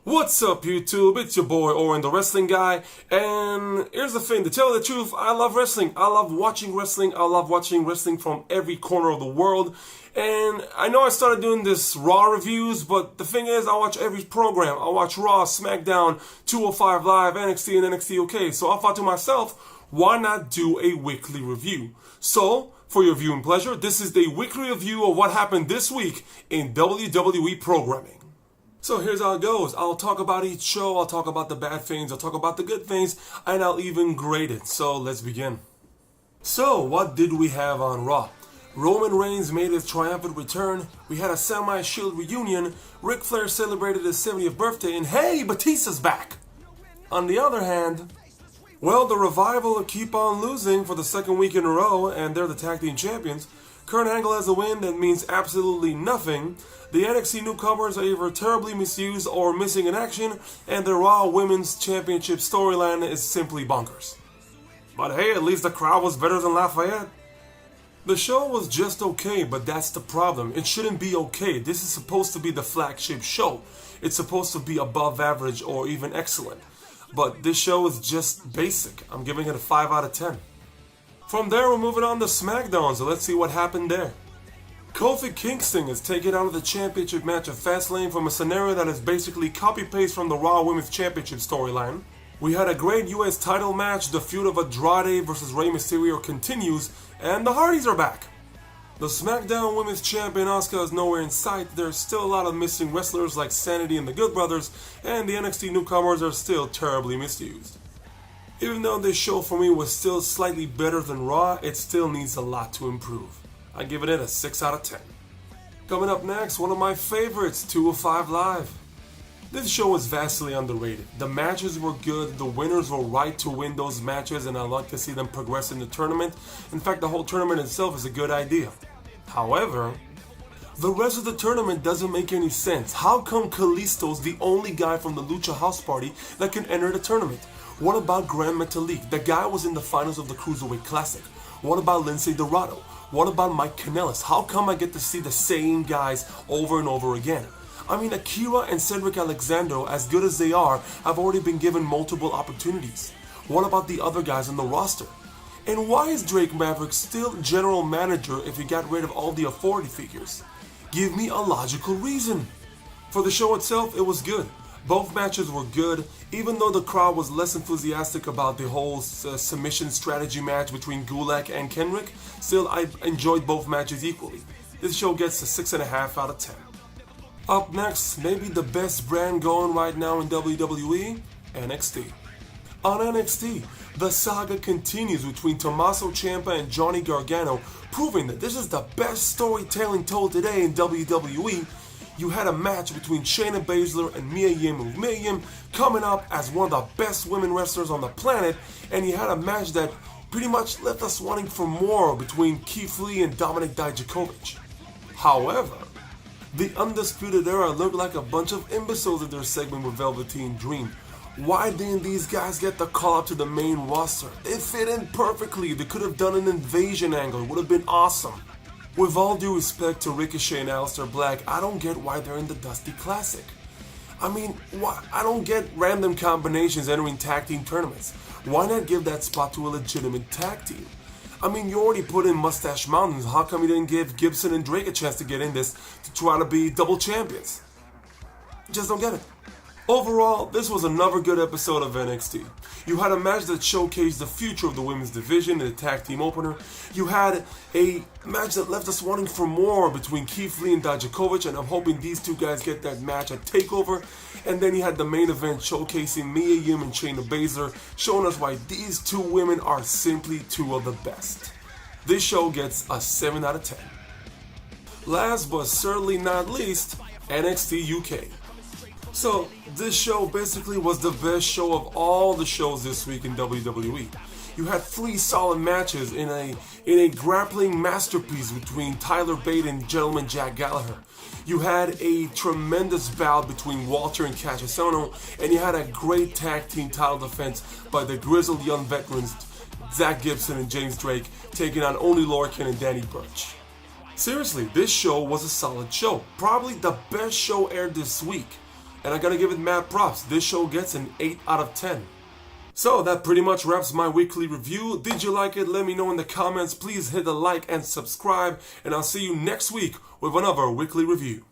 What's up, YouTube? It's your boy Oren, the wrestling guy, and here's the thing, to tell the truth, I love wrestling. I love watching wrestling. I love watching wrestling from every corner of the world, and I know I started doing this Raw reviews, but the thing is, I watch every program. I watch Raw, Smackdown, 205 Live, NXT and NXT UK, so I thought to myself, why not do a weekly review? So, for your viewing pleasure, this is the weekly review of what happened this week in WWE programming. So here's how it goes. I'll talk about each show, I'll talk about the bad things, I'll talk about the good things, and I'll even grade it. So let's begin. So, what did we have on Raw? Roman Reigns made his triumphant return, we had a semi-shield reunion, Ric Flair celebrated his 70th birthday, and hey, Batista's back! On the other hand, well, the Revival keep on losing for the second week in a row, and they're the tag team champions. Kurt Angle has a win that means absolutely nothing. The NXT newcomers are either terribly misused or missing in action, and the Raw Women's Championship storyline is simply bonkers. But hey, at least the crowd was better than Lafayette. The show was just okay, but that's the problem. It shouldn't be okay. This is supposed to be the flagship show. It's supposed to be above average or even excellent. But this show is just basic. I'm giving it a 5 out of 10. From there, we're moving on to Smackdown, so let's see what happened there. Kofi Kingston is taken out of the championship match at Fastlane from a scenario that is basically copy-paste from the Raw Women's Championship storyline. We had a great US title match, the feud of Andrade versus Rey Mysterio continues, and the Hardys are back. The SmackDown Women's Champion Asuka is nowhere in sight. There's still a lot of missing wrestlers like Sanity and the Good Brothers, and the NXT newcomers are still terribly misused. Even though this show for me was still slightly better than Raw, it still needs a lot to improve. I give it a 6 out of 10. Coming up next, one of my favorites, 205 Live. This show was vastly underrated. The matches were good, the winners were right to win those matches, and I like to see them progress in the tournament. In fact, the whole tournament itself is a good idea. However, the rest of the tournament doesn't make any sense. How come Kalisto's the only guy from the Lucha House Party that can enter the tournament? What about Gran Metalik? The guy was in the finals of the Cruiserweight Classic. What about Lince Dorado? What about Mike Kanellis? How come I get to see the same guys over and over again? I mean, Akira and Cedric Alexander, as good as they are, have already been given multiple opportunities. What about the other guys on the roster? And why is Drake Maverick still general manager if he got rid of all the authority figures? Give me a logical reason. For the show itself, it was good. Both matches were good, even though the crowd was less enthusiastic about the whole submission strategy match between Gulak and Kenrick. Still, I enjoyed both matches equally. This show gets a 6.5 out of 10. Up next, maybe the best brand going right now in WWE, NXT. On NXT, the saga continues between Tommaso Ciampa and Johnny Gargano, proving that this is the best storytelling told today in WWE. You had a match between Shayna Baszler and Mia Yim, with Mia Yim coming up as one of the best women wrestlers on the planet, and you had a match that pretty much left us wanting for more between Keith Lee and Dominik Dijakovic. However, the Undisputed Era looked like a bunch of imbeciles in their segment with Velveteen Dream. Why didn't these guys get the call up to the main roster? They fit in perfectly. They could have done an invasion angle. It would have been awesome. With all due respect to Ricochet and Aleister Black, I don't get why they're in the Dusty Classic. I mean, I don't get random combinations entering tag team tournaments. Why not give that spot to a legitimate tag team? I mean, you already put in Mustache Mountains. How come you didn't give Gibson and Drake a chance to get in this to try to be double champions? Just don't get it. Overall, this was another good episode of NXT. You had a match that showcased the future of the women's division in the tag team opener. You had a match that left us wanting for more between Keith Lee and Dijakovic, and I'm hoping these two guys get that match at TakeOver. And then you had the main event showcasing Mia Yim and Shayna Baszler, showing us why these two women are simply two of the best. This show gets a 7 out of 10. Last but certainly not least, NXT UK. So, this show basically was the best show of all the shows this week in WWE. You had 3 solid matches in a grappling masterpiece between Tyler Bate and Gentleman Jack Gallagher. You had a tremendous bout between Walter and Cassius Ohno, and you had a great tag team title defense by the grizzled young veterans Zach Gibson and James Drake, taking on Oney Lorcan and Danny Burch. Seriously, this show was a solid show. Probably the best show aired this week. and I gotta give it mad props. This show gets an 8 out of 10. So that pretty much wraps my weekly review. Did you like it? Let me know in the comments. Please hit the like and subscribe, and I'll see you next week with another weekly review.